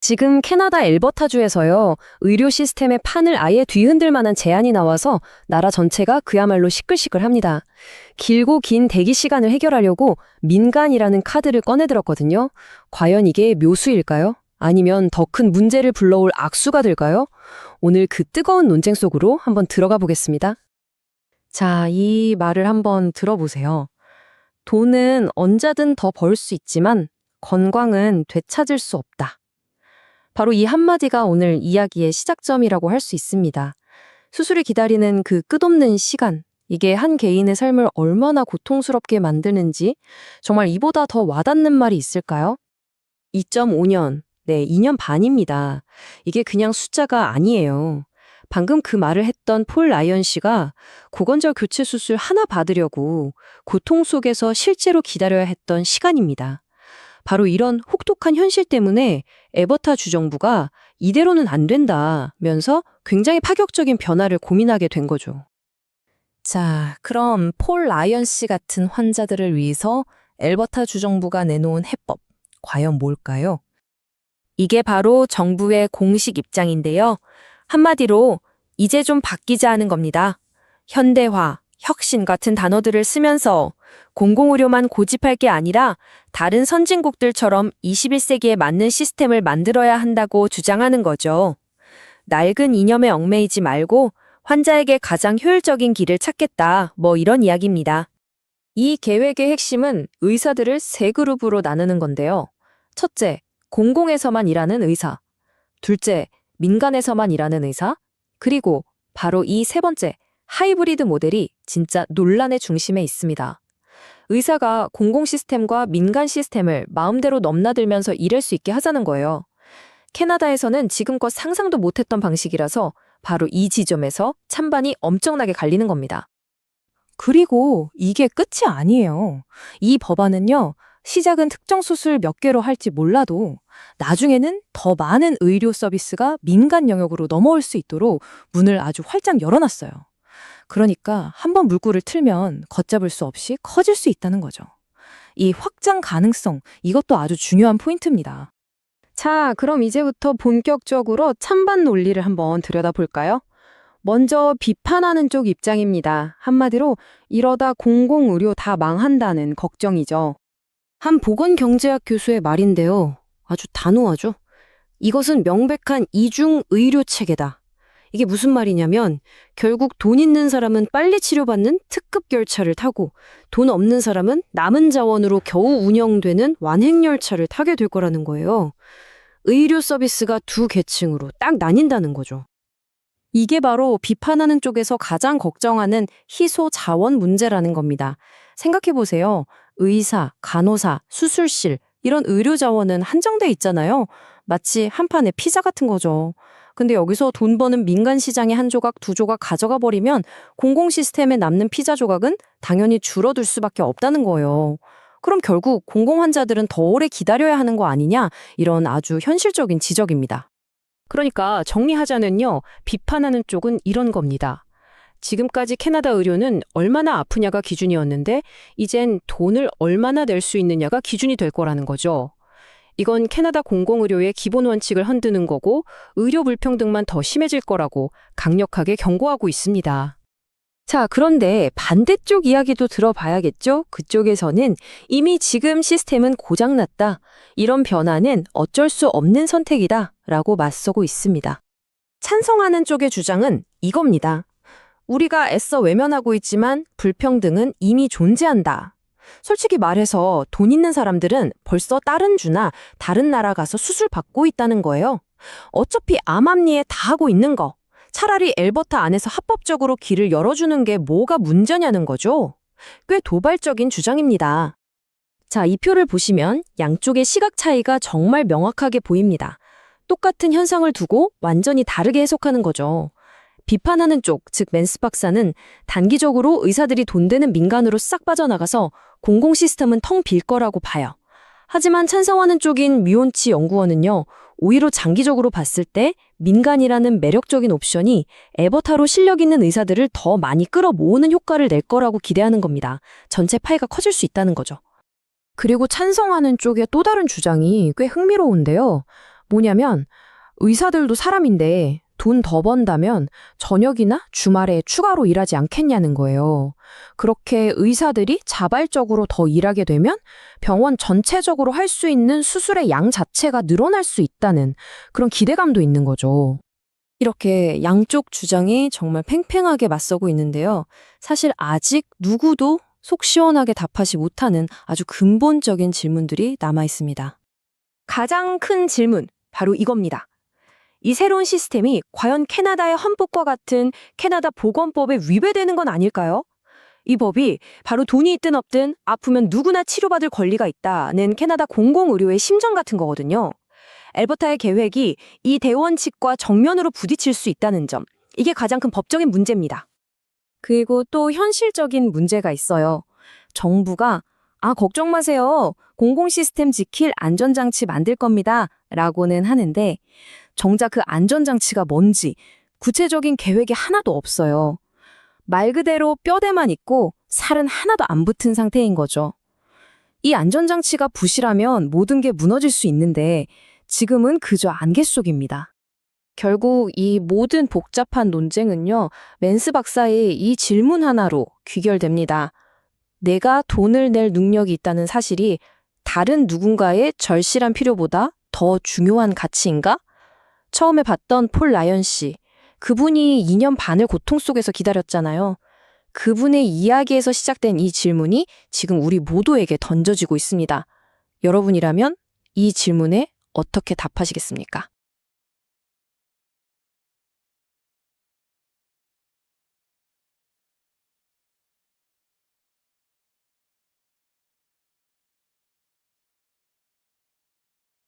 지금 캐나다 엘버타주에서요, 의료 시스템의 판을 아예 뒤흔들 만한 제안이 나와서 나라 전체가 그야말로 시끌시끌합니다. 길고 긴 대기 시간을 해결하려고 민간이라는 카드를 꺼내들었거든요. 과연 이게 묘수일까요? 아니면 더 큰 문제를 불러올 악수가 될까요? 오늘 그 뜨거운 논쟁 속으로 한번 들어가 보겠습니다. 자, 이 말을 한번 들어보세요. 돈은 언제든 더 벌 수 있지만 건강은 되찾을 수 없다. 바로 이 한마디가 오늘 이야기의 시작점이라고 할 수 있습니다. 수술을 기다리는 그 끝없는 시간, 이게 한 개인의 삶을 얼마나 고통스럽게 만드는지 정말 이보다 더 와닿는 말이 있을까요? 2.5년, 네, 2년 반입니다. 이게 그냥 숫자가 아니에요. 방금 그 말을 했던 폴 라이언 씨가 고관절 교체 수술 하나 받으려고 고통 속에서 실제로 기다려야 했던 시간입니다. 바로 이런 혹독한 현실 때문에 에버타 주정부가 이대로는 안 된다면서 굉장히 파격적인 변화를 고민하게 된 거죠. 자, 그럼 폴 라이언 씨 같은 환자들을 위해서 엘버타 주정부가 내놓은 해법, 과연 뭘까요? 이게 바로 정부의 공식 입장인데요. 한마디로 이제 좀 바뀌자 하는 겁니다. 현대화, 혁신 같은 단어들을 쓰면서 공공의료만 고집할 게 아니라 다른 선진국들처럼 21세기에 맞는 시스템을 만들어야 한다고 주장하는 거죠. 낡은 이념에 얽매이지 말고 환자에게 가장 효율적인 길을 찾겠다, 뭐 이런 이야기입니다. 이 계획의 핵심은 의사들을 세 그룹으로 나누는 건데요. 첫째, 공공에서만 일하는 의사. 둘째, 민간에서만 일하는 의사. 그리고 바로 이 세 번째, 하이브리드 모델이 진짜 논란의 중심에 있습니다. 의사가 공공 시스템과 민간 시스템을 마음대로 넘나들면서 일할 수 있게 하자는 거예요. 캐나다에서는 지금껏 상상도 못했던 방식이라서 바로 이 지점에서 찬반이 엄청나게 갈리는 겁니다. 그리고 이게 끝이 아니에요. 이 법안은요, 시작은 특정 수술 몇 개로 할지 몰라도 나중에는 더 많은 의료 서비스가 민간 영역으로 넘어올 수 있도록 문을 아주 활짝 열어놨어요. 그러니까 한번 물꼬를 틀면 걷잡을 수 없이 커질 수 있다는 거죠. 이 확장 가능성, 이것도 아주 중요한 포인트입니다. 자, 그럼 이제부터 본격적으로 찬반 논리를 한번 들여다볼까요? 먼저 비판하는 쪽 입장입니다. 한마디로 이러다 공공의료 다 망한다는 걱정이죠. 한 보건경제학 교수의 말인데요. 아주 단호하죠. 이것은 명백한 이중 의료 체계다. 이게 무슨 말이냐면 결국 돈 있는 사람은 빨리 치료받는 특급 열차를 타고 돈 없는 사람은 남은 자원으로 겨우 운영되는 완행열차를 타게 될 거라는 거예요. 의료 서비스가 두 계층으로 딱 나뉜다는 거죠. 이게 바로 비판하는 쪽에서 가장 걱정하는 희소 자원 문제라는 겁니다. 생각해보세요. 의사, 간호사, 수술실 이런 의료 자원은 한정돼 있잖아요. 마치 한 판의 피자 같은 거죠. 근데 여기서 돈 버는 민간 시장의 한 조각, 두 조각 가져가 버리면 공공 시스템에 남는 피자 조각은 당연히 줄어들 수밖에 없다는 거예요. 그럼 결국 공공 환자들은 더 오래 기다려야 하는 거 아니냐? 이런 아주 현실적인 지적입니다. 그러니까 정리하자면요. 비판하는 쪽은 이런 겁니다. 지금까지 캐나다 의료는 얼마나 아프냐가 기준이었는데 이젠 돈을 얼마나 낼 수 있느냐가 기준이 될 거라는 거죠. 이건 캐나다 공공의료의 기본 원칙을 흔드는 거고 의료 불평등만 더 심해질 거라고 강력하게 경고하고 있습니다. 자, 그런데 반대쪽 이야기도 들어봐야겠죠? 그쪽에서는 이미 지금 시스템은 고장났다. 이런 변화는 어쩔 수 없는 선택이다. 라고 맞서고 있습니다. 찬성하는 쪽의 주장은 이겁니다. 우리가 애써 외면하고 있지만 불평등은 이미 존재한다. 솔직히 말해서 돈 있는 사람들은 벌써 다른 주나 다른 나라 가서 수술 받고 있다는 거예요. 어차피 암암리에 다 하고 있는 거. 차라리 엘버타 안에서 합법적으로 길을 열어주는 게 뭐가 문제냐는 거죠. 꽤 도발적인 주장입니다. 자, 이 표를 보시면 양쪽의 시각 차이가 정말 명확하게 보입니다. 똑같은 현상을 두고 완전히 다르게 해석하는 거죠. 비판하는 쪽, 즉 맨스 박사는 단기적으로 의사들이 돈 되는 민간으로 싹 빠져나가서 공공 시스템은 텅 빌 거라고 봐요. 하지만 찬성하는 쪽인 뮤온치 연구원은요, 오히려 장기적으로 봤을 때 민간이라는 매력적인 옵션이 에버타로 실력 있는 의사들을 더 많이 끌어모으는 효과를 낼 거라고 기대하는 겁니다. 전체 파이가 커질 수 있다는 거죠. 그리고 찬성하는 쪽의 또 다른 주장이 꽤 흥미로운데요. 뭐냐면 의사들도 사람인데 돈 더 번다면 저녁이나 주말에 추가로 일하지 않겠냐는 거예요. 그렇게 의사들이 자발적으로 더 일하게 되면 병원 전체적으로 할 수 있는 수술의 양 자체가 늘어날 수 있다는 그런 기대감도 있는 거죠. 이렇게 양쪽 주장이 정말 팽팽하게 맞서고 있는데요. 사실 아직 누구도 속 시원하게 답하지 못하는 아주 근본적인 질문들이 남아 있습니다. 가장 큰 질문, 바로 이겁니다. 이 새로운 시스템이 과연 캐나다의 헌법과 같은 캐나다 보건법에 위배되는 건 아닐까요? 이 법이 바로 돈이 있든 없든 아프면 누구나 치료받을 권리가 있다는 캐나다 공공의료의 심정 같은 거거든요. 엘버타의 계획이 이 대원칙과 정면으로 부딪힐 수 있다는 점, 이게 가장 큰 법적인 문제입니다. 그리고 또 현실적인 문제가 있어요. 정부가 걱정 마세요. 공공 시스템 지킬 안전장치 만들 겁니다. 라고는 하는데 정작 그 안전장치가 뭔지 구체적인 계획이 하나도 없어요. 말 그대로 뼈대만 있고 살은 하나도 안 붙은 상태인 거죠. 이 안전장치가 부실하면 모든 게 무너질 수 있는데 지금은 그저 안개 속입니다. 결국 이 모든 복잡한 논쟁은요, 맨스 박사의 이 질문 하나로 귀결됩니다. 내가 돈을 낼 능력이 있다는 사실이 다른 누군가의 절실한 필요보다 더 중요한 가치인가? 처음에 봤던 폴 라이언 씨, 그분이 2년 반을 고통 속에서 기다렸잖아요. 그분의 이야기에서 시작된 이 질문이 지금 우리 모두에게 던져지고 있습니다. 여러분이라면 이 질문에 어떻게 답하시겠습니까?